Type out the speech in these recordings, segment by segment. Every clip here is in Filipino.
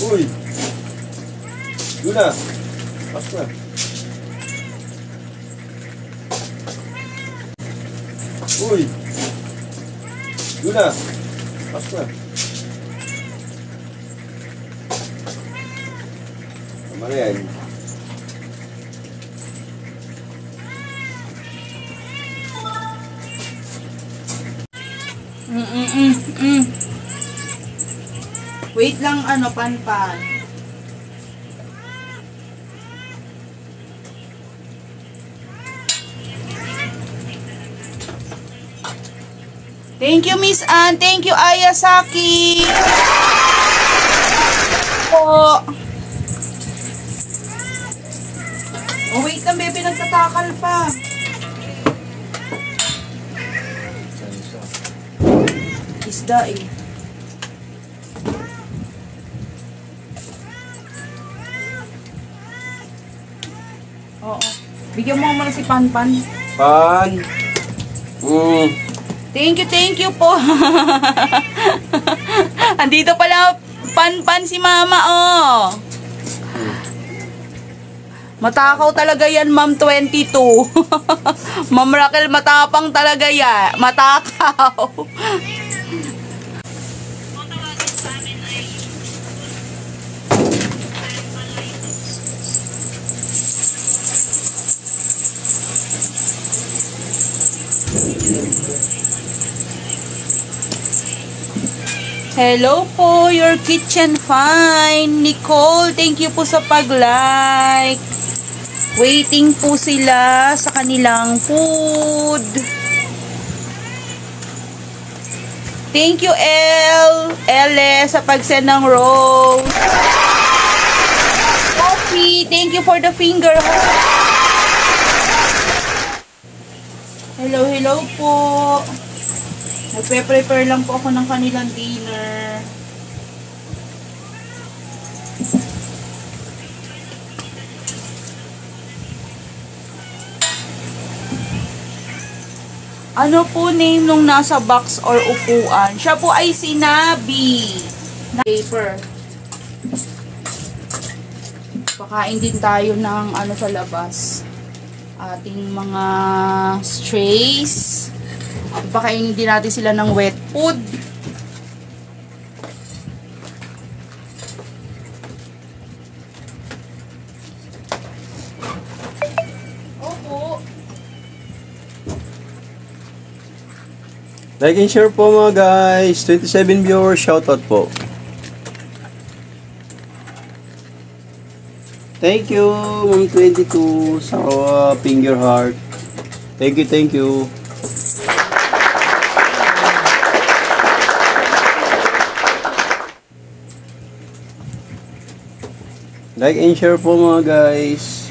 Uy! Yun na! Pasok na! Uy! Yun na! Pasok na! Tama na yan. Wait lang, Panpan. Thank you, Miss Ann. Thank you, Ayasaki. Po. Oh, wait lang, bebe. Nagtatakal pa. Isda eh. Oo. Bigyan mo muna si Panpan. Pan! Thank you po. Andito pala Panpan si Mama, oh. Matakaw talaga yan, Ma'am 22. Ma'am Raquel, matapang talaga yan. Matakaw. Hello po, your kitchen fine. Nicole, thank you po sa pag-like. Waiting po sila sa kanilang food. Thank you, Elle, sa pag-send ng rose. Coffee, thank you for the finger. Hello po. Nagpe-prepare lang po ako ng kanilang dinner. Ano po name nung nasa box or upuan? Siya po ay sinabi. Paper. Pakain din tayo ng sa labas. Ating mga strays. Pakainin din natin sila ng wet food. Opo. Like and share po mga guys. 27 viewers, shoutout po. Thank you, Ma'am 22 sa finger heart. Thank you. Like and share po mga guys.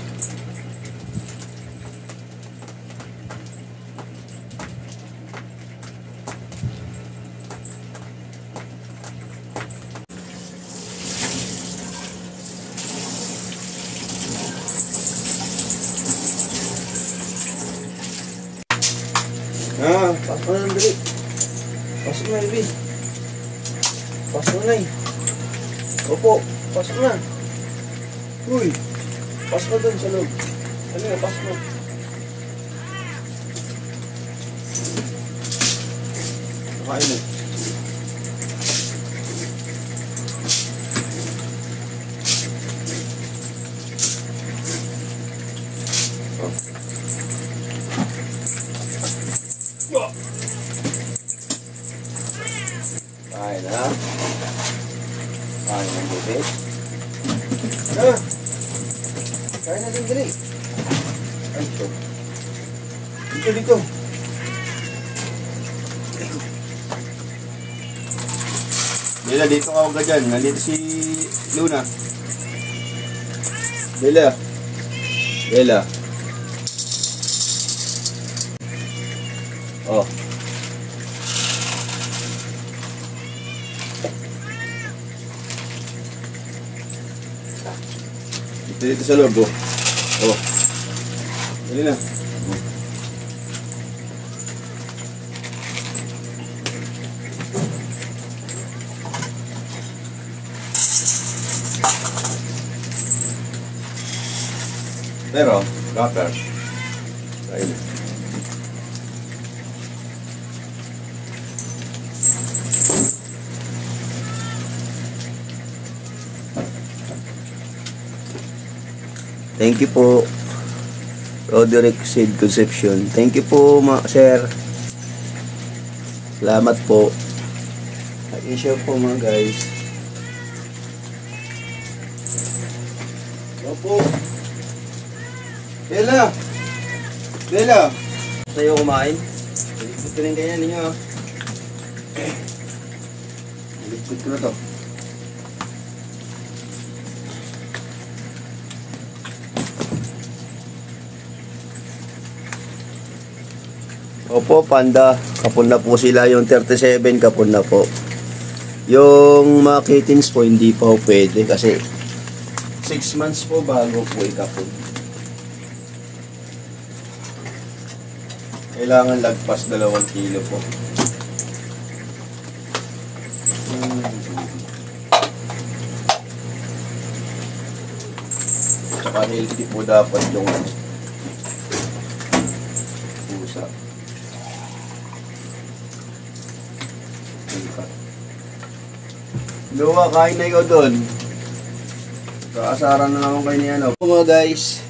Pasok na lang, dali. Pasok na, Ibi. Pasok na, Opo, pasok na. Uy, pasok na dun sa loob. Ano na, pasok na. Nakain na. Kain na. Kain ng bibig. Kain na din dali. Ay, ito. Dito. Bella, dito ka huwag ka dyan. Nandito si Luna. Bella. Oh. Dito sa loob, oh. Oh. Dali na. Pero, wrapper. Ayun. Thank you po. Roderick Seed Conception. Thank you po, sir. Salamat po. I-share po mga guys. Opo. Bella! Bella! Tayo kumain. Ilikot ko rin kanya ninyo. Ilikot ko na to. Opo, panda. Kapon na po sila. Yung 37, kapon na po. Yung mga kittens po, hindi pa po pwede kasi 6 months po bago po ikapon. Kailangan lagpas 2 kilo po. Tsaka healthy po dapat yung pusa. Luwa, kain na ikaw doon. Kaasaran na naman kayo ni ano. Mga guys,